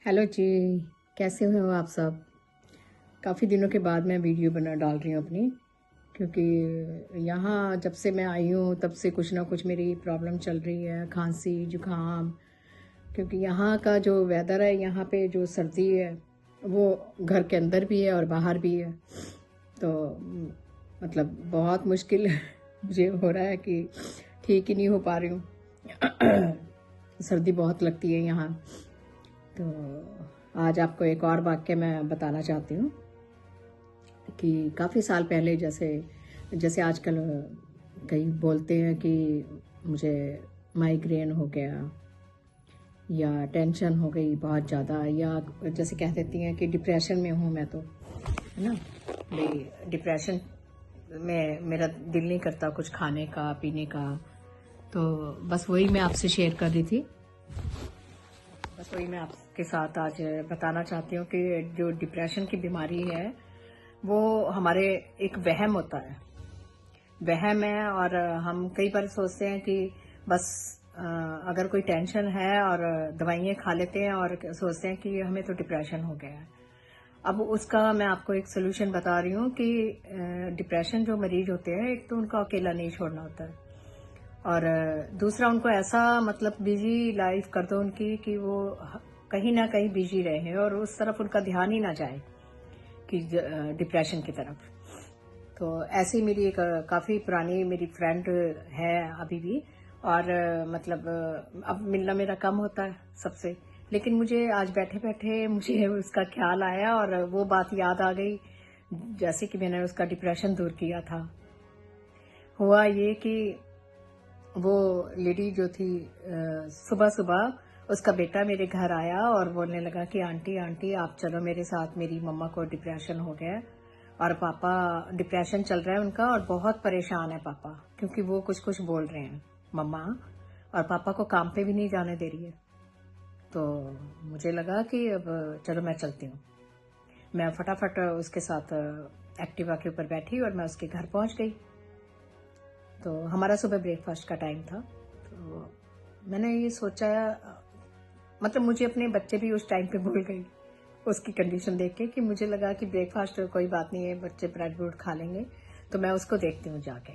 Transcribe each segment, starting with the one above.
Hello जी। कैसे हो आप सब? काफ़ी दिनों के बाद मैं वीडियो बना डाल रही हूँ अपनी, क्योंकि यहाँ जब से मैं आई हूँ तब से कुछ ना कुछ मेरी प्रॉब्लम चल रही है, खांसी जुकाम। क्योंकि यहाँ का जो वेदर है, यहाँ पे जो सर्दी है वो घर के अंदर भी है और बाहर भी है। तो मतलब बहुत मुश्किल मुझे हो रहा है कि ठीक ही नहीं हो पा रही हूँ। सर्दी बहुत लगती है यहाँ। तो आज आपको एक और वाक्य मैं बताना चाहती हूँ कि काफ़ी साल पहले जैसे जैसे आजकल कई बोलते हैं कि मुझे माइग्रेन हो गया या टेंशन हो गई बहुत ज़्यादा, या जैसे कह देती हैं कि डिप्रेशन में हूँ मैं, तो है ना भाई। डिप्रेशन में मेरा दिल नहीं करता कुछ खाने का पीने का। तो बस वही मैं आपसे शेयर कर रही थी। बस वही मैं आपके साथ आज बताना चाहती हूँ कि जो डिप्रेशन की बीमारी है वो हमारे एक वहम होता है, वहम है। और हम कई बार सोचते हैं कि बस अगर कोई टेंशन है और दवाइयाँ खा लेते हैं और सोचते हैं कि हमें तो डिप्रेशन हो गया है। अब उसका मैं आपको एक सोल्यूशन बता रही हूँ कि डिप्रेशन जो मरीज होते हैं, एक तो उनको अकेला नहीं छोड़ना होता है, और दूसरा उनको ऐसा मतलब बिजी लाइफ कर दो उनकी कि वो कहीं ना कहीं बिजी रहे और उस तरफ उनका ध्यान ही ना जाए कि डिप्रेशन की तरफ। तो ऐसी मेरी एक काफ़ी पुरानी मेरी फ्रेंड है अभी भी, और मतलब अब मिलना मेरा कम होता है सबसे, लेकिन मुझे आज बैठे बैठे मुझे उसका ख्याल आया और वो बात याद आ गई जैसे कि मैंने उसका डिप्रेशन दूर किया था। हुआ ये कि वो लेडी जो थी, सुबह सुबह उसका बेटा मेरे घर आया और बोलने लगा कि आंटी आंटी आप चलो मेरे साथ, मेरी मम्मा को डिप्रेशन हो गया है और पापा डिप्रेशन चल रहा है उनका और बहुत परेशान है पापा, क्योंकि वो कुछ कुछ बोल रहे हैं मम्मा, और पापा को काम पे भी नहीं जाने दे रही है। तो मुझे लगा कि अब चलो मैं चलती हूँ। मैं फटाफट उसके साथ एक्टिवा के ऊपर बैठी और मैं उसके घर पहुंच गई। तो हमारा सुबह ब्रेकफास्ट का टाइम था। तो मैंने ये सोचा, मतलब मुझे अपने बच्चे भी उस टाइम पे भूल गई उसकी कंडीशन देख के, कि मुझे लगा कि ब्रेकफास्ट कोई बात नहीं है, बच्चे ब्रेड ब्रूड खा लेंगे, तो मैं उसको देखती हूँ जाके।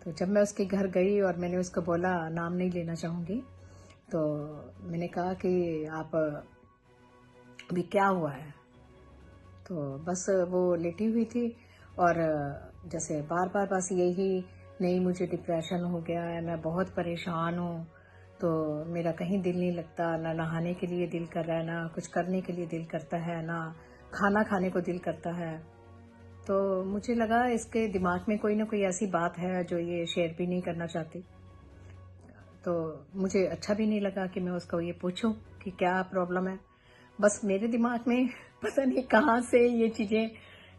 तो जब मैं उसके घर गई और मैंने उसको बोला, नाम नहीं लेना चाहूँगी, तो मैंने कहा कि आप अभी क्या हुआ है? तो बस वो लेटी हुई थी और जैसे बार बार बस यही, नहीं मुझे डिप्रेशन हो गया है, मैं बहुत परेशान हूँ, तो मेरा कहीं दिल नहीं लगता, ना नहाने के लिए दिल कर रहा है, ना कुछ करने के लिए दिल करता है, ना खाना खाने को दिल करता है। तो मुझे लगा इसके दिमाग में कोई ना कोई ऐसी बात है जो ये शेयर भी नहीं करना चाहती। तो मुझे अच्छा भी नहीं लगा कि मैं उसको ये पूछूं कि क्या प्रॉब्लम है। बस मेरे दिमाग में पता नहीं कहाँ से ये चीज़ें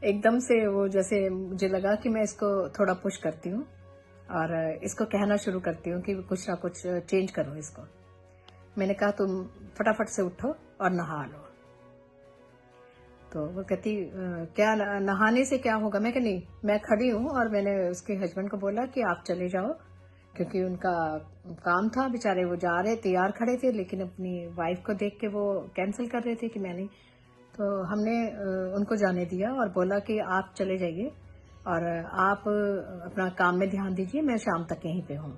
एकदम से वो, जैसे मुझे लगा कि मैं इसको थोड़ा पुश करती हूँ और इसको कहना शुरू करती हूँ कि कुछ ना कुछ चेंज करो इसको। मैंने कहा तुम फटाफट से उठो और नहा लो। तो वो कहती क्या नहाने से क्या होगा? मैं कहा नहीं, मैं खड़ी हूँ। और मैंने उसके हस्बैंड को बोला कि आप चले जाओ, क्योंकि उनका काम था, बेचारे वो जा रहे तैयार खड़े थे, लेकिन अपनी वाइफ को देख के वो कैंसिल कर रहे थे कि मैं नहीं। तो हमने उनको जाने दिया और बोला कि आप चले जाइए और आप अपना काम में ध्यान दीजिए, मैं शाम तक यहीं पे हूँ।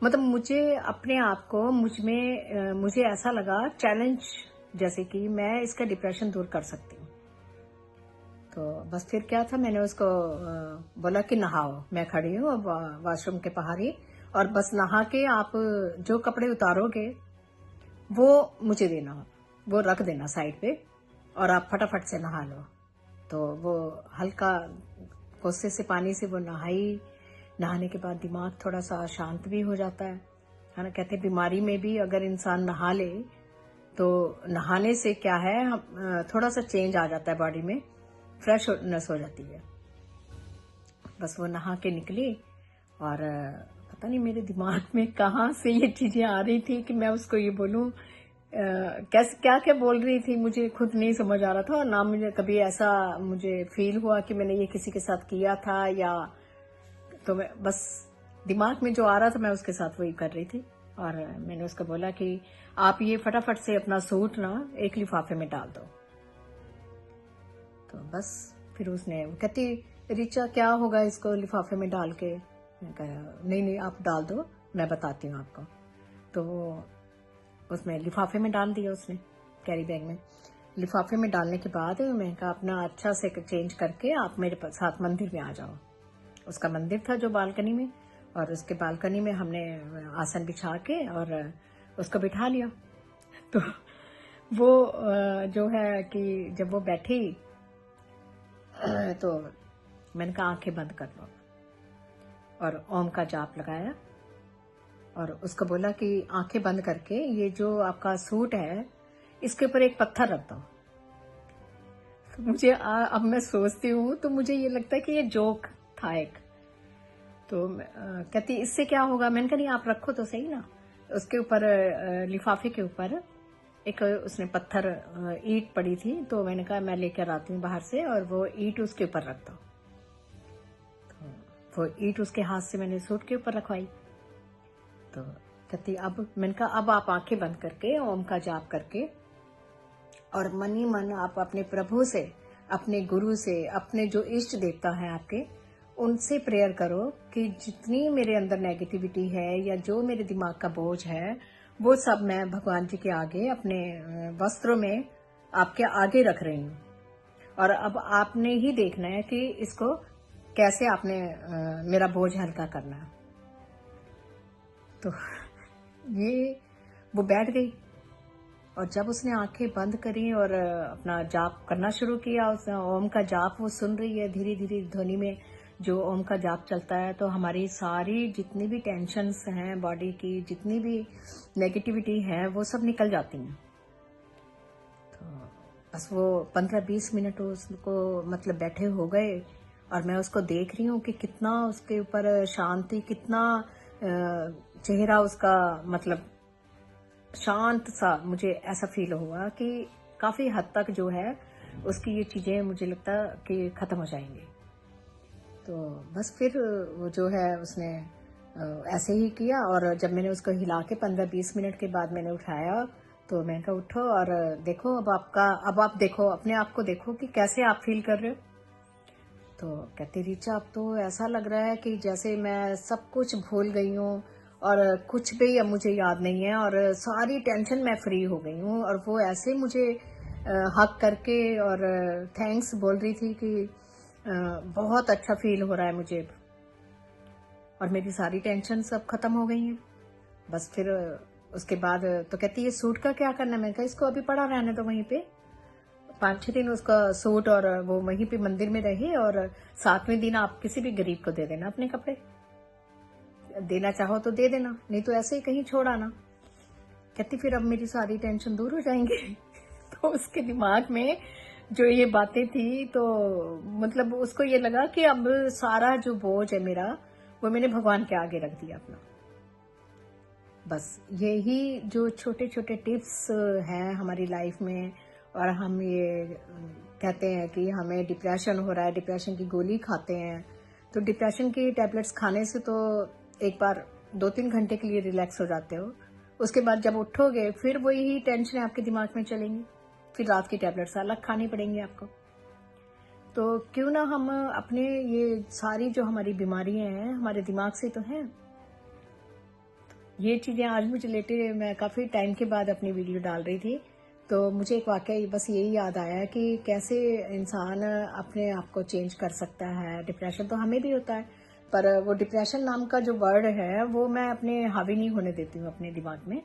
मतलब मुझे अपने आप को मुझे ऐसा लगा चैलेंज, जैसे कि मैं इसका डिप्रेशन दूर कर सकती हूँ। तो बस फिर क्या था, मैंने उसको बोला कि नहाओ, मैं खड़ी हूँ अब वॉशरूम के बाहर ही, और बस नहा के आप जो कपड़े उतारोगे वो मुझे देना, वो रख देना साइड पे, और आप फटाफट से नहा लो। तो वो हल्का कोसे से पानी से वो नहाई। नहाने के बाद दिमाग थोड़ा सा शांत भी हो जाता है ना। कहते हैं बीमारी में भी अगर इंसान नहा ले तो नहाने से क्या है, थोड़ा सा चेंज आ जाता है बॉडी में, फ्रेशनेस हो जाती है। बस वो नहा के निकली और पता नहीं मेरे दिमाग में कहाँ से ये चीजें आ रही थी कि मैं उसको ये बोलूं, कैसे क्या क्या बोल रही थी मुझे खुद नहीं समझ आ रहा था, और ना मुझे कभी ऐसा मुझे फील हुआ कि मैंने ये किसी के साथ किया था, या तो मैं बस दिमाग में जो आ रहा था मैं उसके साथ वही कर रही थी। और मैंने उसको बोला कि आप ये फटाफट से अपना सूट ना एक लिफाफे में डाल दो। तो बस फिर उसने कहती, रिचा क्या होगा इसको लिफाफे में डाल के? मैं कहा नहीं नहीं आप डाल दो, मैं बताती हूँ आपको। तो वो उसमें लिफाफे में डाल दिया उसने, कैरी बैग में। लिफाफे में डालने के बाद मैं कहा अपना अच्छा से चेंज करके आप मेरे साथ मंदिर में आ जाओ। उसका मंदिर था जो बालकनी में, और उसके बालकनी में हमने आसन बिछा के और उसको बिठा लिया। तो वो जो है कि जब वो बैठी तो मैंने कहा आंखें बंद कर लो, और ओम का जाप लगाया और उसको बोला कि आंखें बंद करके ये जो आपका सूट है इसके ऊपर एक पत्थर रख दो। तो मुझे अब मैं सोचती हूँ तो मुझे ये लगता है कि ये जोक था एक। तो कहती इससे क्या होगा? मैंने कहा नहीं आप रखो तो सही ना। उसके ऊपर लिफाफे के ऊपर एक उसने पत्थर ईंट पड़ी थी, तो मैंने कहा मैं लेकर आती हूँ बाहर से और वो ईंट उसके ऊपर रख दो। तो वो ईंट उसके हाथ से मैंने सूट के ऊपर रखवाई। तो कहती अब, मैंने कहा अब आप आंखें बंद करके ओम का जाप करके और मन ही मन आप अपने प्रभु से, अपने गुरु से, अपने जो इष्ट देवता है आपके, उनसे प्रेयर करो कि जितनी मेरे अंदर नेगेटिविटी है या जो मेरे दिमाग का बोझ है वो सब मैं भगवान जी के आगे अपने वस्त्रों में आपके आगे रख रही हूँ, और अब आपने ही देखना है कि इसको कैसे आपने मेरा बोझ हल्का करना है। तो ये वो बैठ गई, और जब उसने आंखें बंद करी और अपना जाप करना शुरू किया, उसने ओम का जाप वो सुन रही है धीरे धीरे ध्वनि में जो ओम का जाप चलता है, तो हमारी सारी जितनी भी टेंशन्स हैं बॉडी की, जितनी भी नेगेटिविटी है वो सब निकल जाती हैं। तो बस वो 15-20 मिनट उसको मतलब बैठे हो गए, और मैं उसको देख रही हूँ कि कितना उसके ऊपर शांति, कितना चेहरा उसका मतलब शांत सा, मुझे ऐसा फील हुआ कि काफी हद तक जो है उसकी ये चीजें मुझे लगता कि खत्म हो जाएंगी। तो बस फिर वो जो है उसने ऐसे ही किया, और जब मैंने उसको हिला के 15-20 मिनट के बाद मैंने उठाया, तो मैंने कहा उठो और देखो अब आप देखो अपने आप को, देखो कि कैसे आप फील कर रहे हो। तो कहती रिचा अब तो ऐसा लग रहा है कि जैसे मैं सब कुछ भूल गई हूँ और कुछ भी अब मुझे याद नहीं है, और सारी टेंशन मैं फ्री हो गई हूँ। और वो ऐसे मुझे हक करके और थैंक्स बोल रही थी कि बहुत अच्छा फील हो रहा है मुझे, और मेरी सारी टेंशन सब खत्म हो गई हैं। बस फिर उसके बाद तो कहती है सूट का क्या करना है? मैंने कहा इसको अभी पड़ा रहने दो वहीं पे, 5-6 दिन उसका सूट और वो वहीं पे मंदिर में रहे, और 7वें दिन आप किसी भी गरीब को दे देना अपने कपड़े, देना चाहो तो दे देना, नहीं तो ऐसे ही कहीं छोड़ आना। कहती फिर अब मेरी सारी टेंशन दूर हो जाएंगी। तो उसके दिमाग में जो ये बातें थी, तो मतलब उसको ये लगा कि अब सारा जो बोझ है मेरा वो मैंने भगवान के आगे रख दिया अपना। बस यही जो छोटे छोटे टिप्स हैं हमारी लाइफ में, और हम ये कहते हैं कि हमें डिप्रेशन हो रहा है, डिप्रेशन की गोली खाते हैं, तो डिप्रेशन की टैबलेट्स खाने से तो एक बार 2-3 घंटे के लिए रिलैक्स हो जाते हो, उसके बाद जब उठोगे फिर वही टेंशन आपके दिमाग में चलेंगी, फिर रात की टैबलेट्स अलग खानी पड़ेंगी आपको। तो क्यों ना हम अपने ये सारी जो हमारी बीमारियां हैं हमारे दिमाग से तो हैं। ये चीजें आज मुझे लेटे, मैं काफी टाइम के बाद अपनी वीडियो डाल रही थी, तो मुझे एक वाकया बस यही याद आया कि कैसे इंसान अपने आप को चेंज कर सकता है। डिप्रेशन तो हमें भी होता है, पर वो डिप्रेशन नाम का जो वर्ड है वो मैं अपने हावी नहीं होने देती हूँ अपने दिमाग में।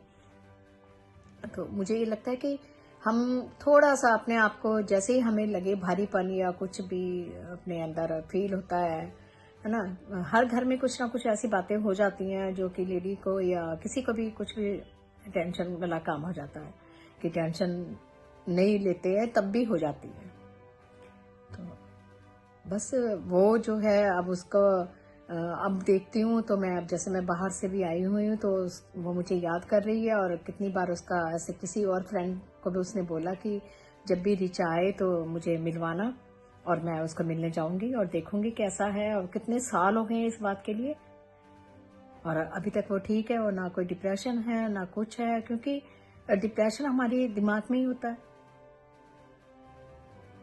तो मुझे ये लगता है कि हम थोड़ा सा अपने आप को, जैसे ही हमें लगे भारीपन या कुछ भी अपने अंदर फील होता है ना, हर घर में कुछ ना कुछ ऐसी बातें हो जाती हैं जो कि लेडी को या किसी को भी कुछ भी टेंशन वाला काम हो जाता है कि टेंशन नहीं लेते हैं तब भी हो जाती है। तो बस वो जो है अब उसको अब देखती हूँ, तो मैं अब जैसे मैं बाहर से भी आई हुई हूँ तो वो मुझे याद कर रही है, और कितनी बार उसका ऐसे किसी और फ्रेंड को भी उसने बोला कि जब भी रिचा आए तो मुझे मिलवाना, और मैं उसको मिलने जाऊंगी और देखूंगी कैसा है, और कितने साल हो गए इस बात के लिए। और अभी तक वो ठीक है और ना कोई डिप्रेशन है ना कुछ है, क्योंकि डिप्रेशन हमारे दिमाग में ही होता है।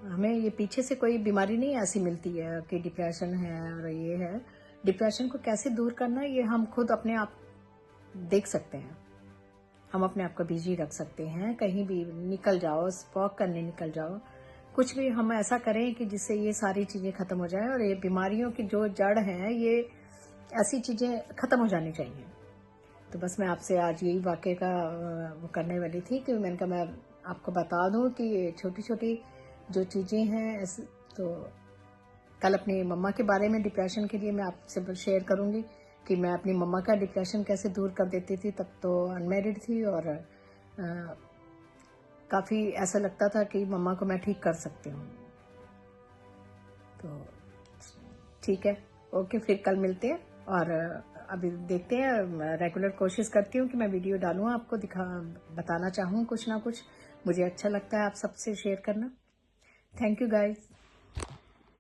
हमें ये पीछे से कोई बीमारी नहीं ऐसी मिलती है कि डिप्रेशन है और ये है। डिप्रेशन को कैसे दूर करना है ये हम खुद अपने आप देख सकते हैं। हम अपने आप को बिजी रख सकते हैं, कहीं भी निकल जाओ, वॉक करने निकल जाओ, कुछ भी हम ऐसा करें कि जिससे ये सारी चीज़ें खत्म हो जाए और ये बीमारियों की जो जड़ है ये ऐसी चीज़ें खत्म हो जानी चाहिए। तो बस मैं आपसे आज यही वाक़े का वो करने वाली थी कि मैंने कहा मैं आपको बता दूं कि छोटी छोटी जो चीज़ें हैं तो कल अपनी मम्मा के बारे में डिप्रेशन के लिए मैं आपसे शेयर करूंगी कि मैं अपनी मम्मा का डिप्रेशन कैसे दूर कर देती थी। तब तो अनमेरिड थी और काफ़ी ऐसा लगता था कि मम्मा को मैं ठीक कर सकती हूँ। तो ठीक है, ओके, फिर कल मिलते हैं। और अभी देखते हैं, रेगुलर कोशिश करती हूँ कि मैं वीडियो डालूँ, आपको बताना चाहूँ कुछ ना कुछ। मुझे अच्छा लगता है आप सबसे शेयर करना। Thank you guys.